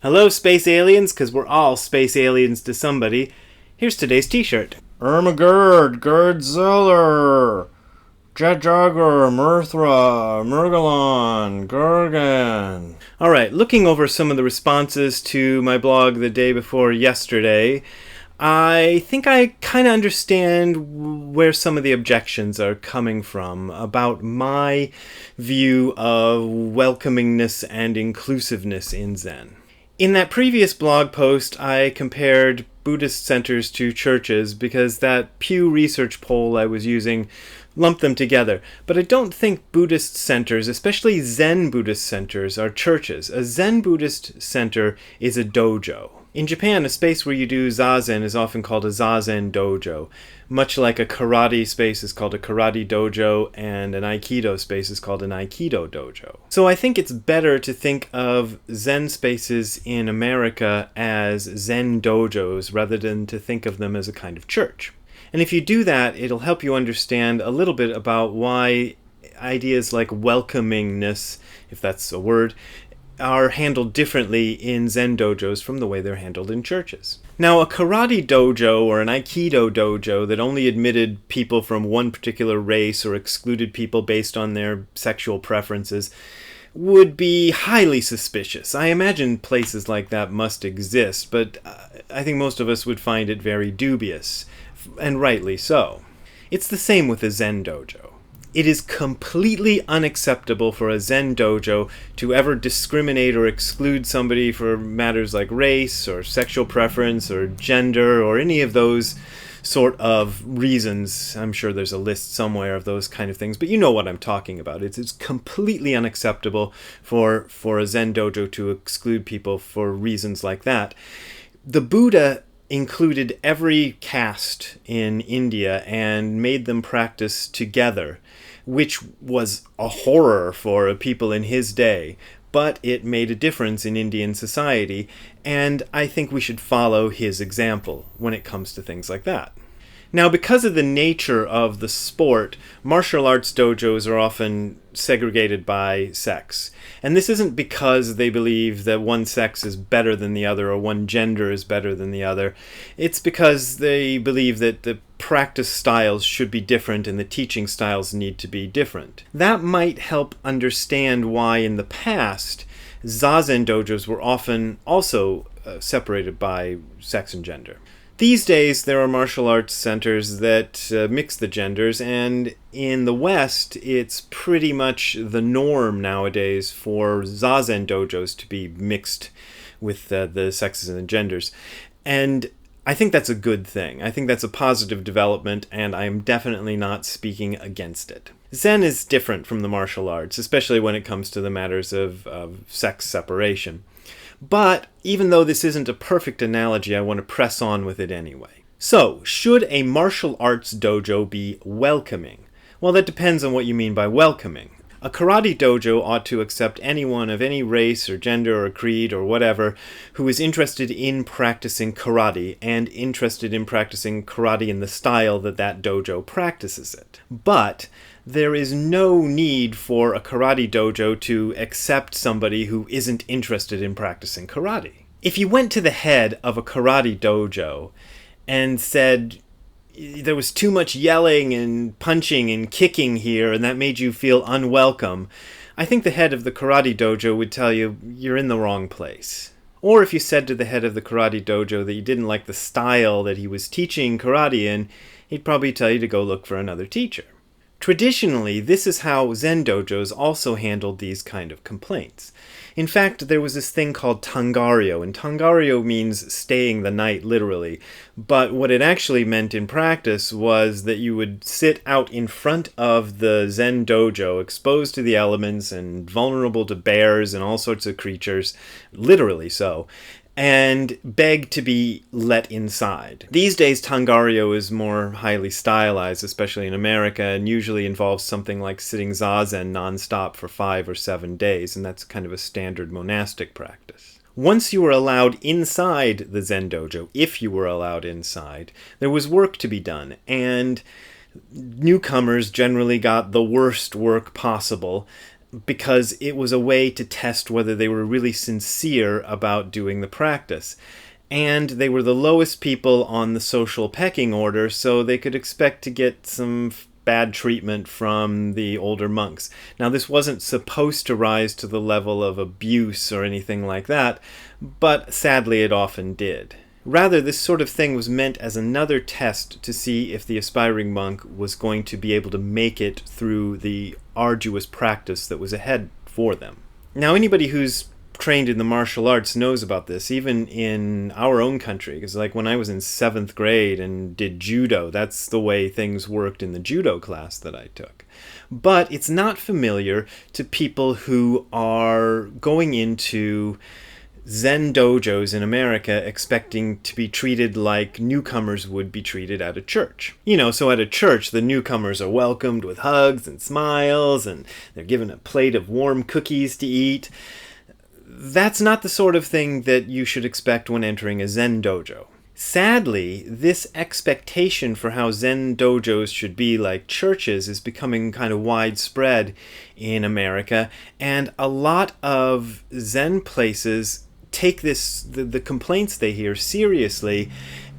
Hello, space aliens, because we're all space aliens to somebody. Here's today's t-shirt. Ermagerd, Gerdziller, Jedjagger, Mirthra, Murgalon, Gurgan. Alright, looking over some of the responses to my blog the day before yesterday, I think I kind of understand where some of the objections are coming from about my view of welcomingness and inclusiveness in Zen. In that previous blog post, I compared Buddhist centers to churches because that Pew Research poll I was using lumped them together. But I don't think Buddhist centers, especially Zen Buddhist centers, are churches. A Zen Buddhist center is a dojo. In Japan, a space where you do zazen is often called a zazen dojo, much like a karate space is called a karate dojo and an aikido space is called an aikido dojo. So I think it's better to think of Zen spaces in America as Zen dojos rather than to think of them as a kind of church. And if you do that, it'll help you understand a little bit about why ideas like welcomingness, if that's a word, are handled differently in Zen dojos from the way they're handled in churches. Now, a karate dojo or an aikido dojo that only admitted people from one particular race or excluded people based on their sexual preferences would be highly suspicious. I imagine places like that must exist, but I think most of us would find it very dubious, and rightly so. It's the same with a Zen dojo. It is completely unacceptable for a Zen dojo to ever discriminate or exclude somebody for matters like race or sexual preference or gender or any of those sort of reasons. I'm sure there's a list somewhere of those kind of things, but you know what I'm talking about. It's completely unacceptable for a Zen dojo to exclude people for reasons like that. The Buddha included every caste in India and made them practice together, which was a horror for people in his day, but it made a difference in Indian society, and I think we should follow his example when it comes to things like that. Now, because of the nature of the sport, martial arts dojos are often segregated by sex. And this isn't because they believe that one sex is better than the other or one gender is better than the other. It's because they believe that the practice styles should be different and the teaching styles need to be different. That might help understand why in the past Zazen dojos were often also separated by sex and gender. These days, there are martial arts centers that mix the genders, and in the West, it's pretty much the norm nowadays for Zazen dojos to be mixed with the sexes and the genders. And I think that's a good thing. I think that's a positive development, and I am definitely not speaking against it. Zen is different from the martial arts, especially when it comes to the matters of sex separation. But even though this isn't a perfect analogy, I want to press on with it anyway. So, should a martial arts dojo be welcoming? Well, that depends on what you mean by welcoming. A karate dojo ought to accept anyone of any race or gender or creed or whatever who is interested in practicing karate and interested in practicing karate in the style that dojo practices it. But there is no need for a karate dojo to accept somebody who isn't interested in practicing karate. If you went to the head of a karate dojo and said there was too much yelling and punching and kicking here and that made you feel unwelcome, I think the head of the karate dojo would tell you you're in the wrong place. Or if you said to the head of the karate dojo that you didn't like the style that he was teaching karate in, he'd probably tell you to go look for another teacher. Traditionally, this is how Zen dojos also handled these kind of complaints. In fact, there was this thing called tangaryo, and tangaryo means staying the night, literally. But what it actually meant in practice was that you would sit out in front of the Zen dojo, exposed to the elements and vulnerable to bears and all sorts of creatures, literally so, and beg to be let inside. These days, tangaryo is more highly stylized, especially in America, and usually involves something like sitting zazen nonstop for 5 or 7 days, and that's kind of a standard monastic practice. Once you were allowed inside the Zen dojo, if you were allowed inside, there was work to be done, and newcomers generally got the worst work possible, because it was a way to test whether they were really sincere about doing the practice. And they were the lowest people on the social pecking order, so they could expect to get some bad treatment from the older monks. Now, this wasn't supposed to rise to the level of abuse or anything like that, but sadly it often did. Rather, this sort of thing was meant as another test to see if the aspiring monk was going to be able to make it through the arduous practice that was ahead for them. Now, anybody who's trained in the martial arts knows about this, even in our own country, because like when I was in 7th grade and did judo, that's the way things worked in the judo class that I took. But it's not familiar to people who are going into Zen dojos in America expecting to be treated like newcomers would be treated at a church. So at a church, the newcomers are welcomed with hugs and smiles, and they're given a plate of warm cookies to eat. That's not the sort of thing that you should expect when entering a Zen dojo. Sadly, this expectation for how Zen dojos should be like churches is becoming kind of widespread in America, and a lot of Zen places take the complaints they hear seriously,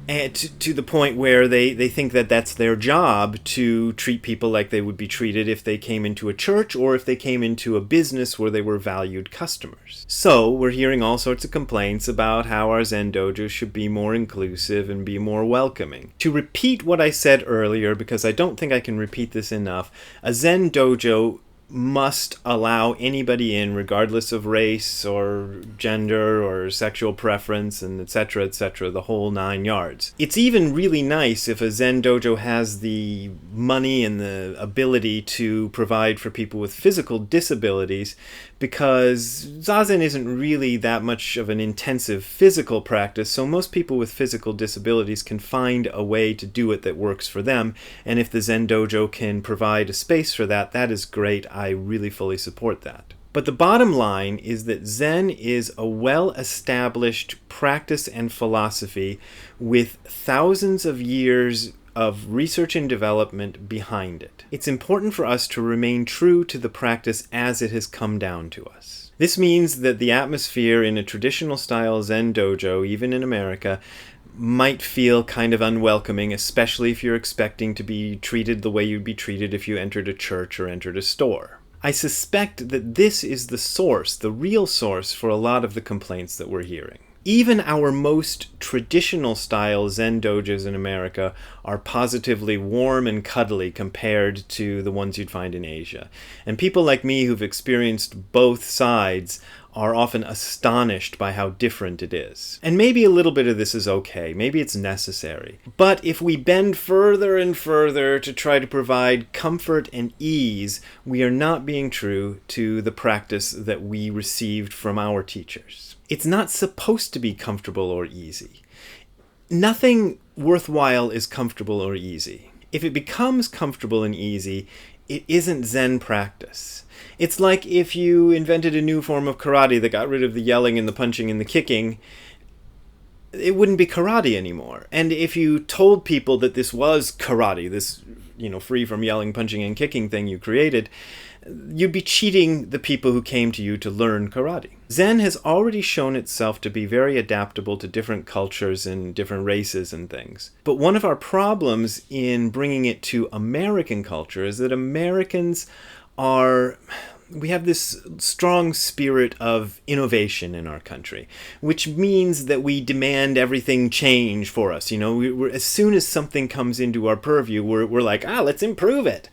and to the point where they think that that's their job to treat people like they would be treated if they came into a church or if they came into a business where they were valued customers. So we're hearing all sorts of complaints about how our Zen dojos should be more inclusive and be more welcoming. To repeat what I said earlier, because I don't think I can repeat this enough, a Zen dojo must allow anybody in regardless of race or gender or sexual preference, and etc., the whole 9 yards. It's even really nice if a Zen dojo has the money and the ability to provide for people with physical disabilities, because Zazen isn't really that much of an intensive physical practice, so most people with physical disabilities can find a way to do it that works for them, and if the Zen dojo can provide a space for that, that is great. I really fully support that. But the bottom line is that Zen is a well-established practice and philosophy with thousands of years of research and development behind it. It's important for us to remain true to the practice as it has come down to us. This means that the atmosphere in a traditional style Zen dojo, even in America, might feel kind of unwelcoming, especially if you're expecting to be treated the way you'd be treated if you entered a church or entered a store. I suspect that this is the source, the real source, for a lot of the complaints that we're hearing. Even our most traditional style Zen dojos in America are positively warm and cuddly compared to the ones you'd find in Asia. And people like me who've experienced both sides are often astonished by how different it is. And maybe a little bit of this is okay, maybe it's necessary. But if we bend further and further to try to provide comfort and ease, we are not being true to the practice that we received from our teachers. It's not supposed to be comfortable or easy. Nothing worthwhile is comfortable or easy. If it becomes comfortable and easy, it isn't Zen practice. It's like if you invented a new form of karate that got rid of the yelling and the punching and the kicking, it wouldn't be karate anymore. And if you told people that this was karate, this, free from yelling, punching, and kicking thing you created, you'd be cheating the people who came to you to learn karate. Zen has already shown itself to be very adaptable to different cultures and different races and things. But one of our problems in bringing it to American culture is that we have this strong spirit of innovation in our country, which means that we demand everything change for us. As soon as something comes into our purview, we're like, let's improve it.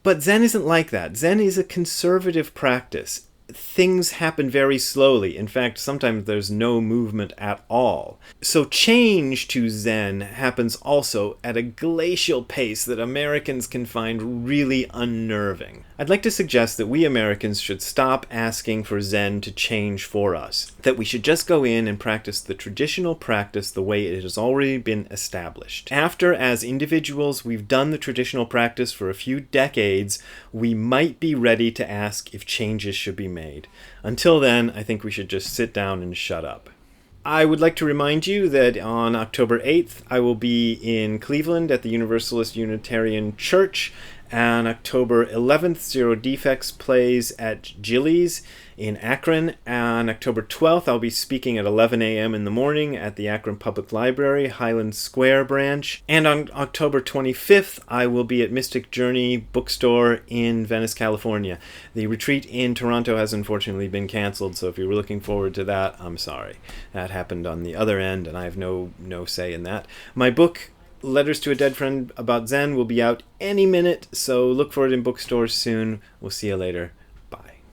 But Zen isn't like that. Zen is a conservative practice. Things happen very slowly. In fact, sometimes there's no movement at all. So change to Zen happens also at a glacial pace that Americans can find really unnerving. I'd like to suggest that we Americans should stop asking for Zen to change for us. That we should just go in and practice the traditional practice the way it has already been established. After, as individuals, we've done the traditional practice for a few decades, we might be ready to ask if changes should be made. Until then, I think we should just sit down and shut up. I would like to remind you that on October 8th, I will be in Cleveland at the Universalist Unitarian Church On October 11th, Zero Defects plays at Gillies in Akron. On October 12th, I'll be speaking at 11 a.m. in the morning at the Akron Public Library, Highland Square branch. And on October 25th, I will be at Mystic Journey Bookstore in Venice, California. The retreat in Toronto has unfortunately been canceled, so if you were looking forward to that, I'm sorry. That happened on the other end, and I have no say in that. My book, Letters to a Dead Friend About Zen, will be out any minute, so look for it in bookstores soon. We'll see you later.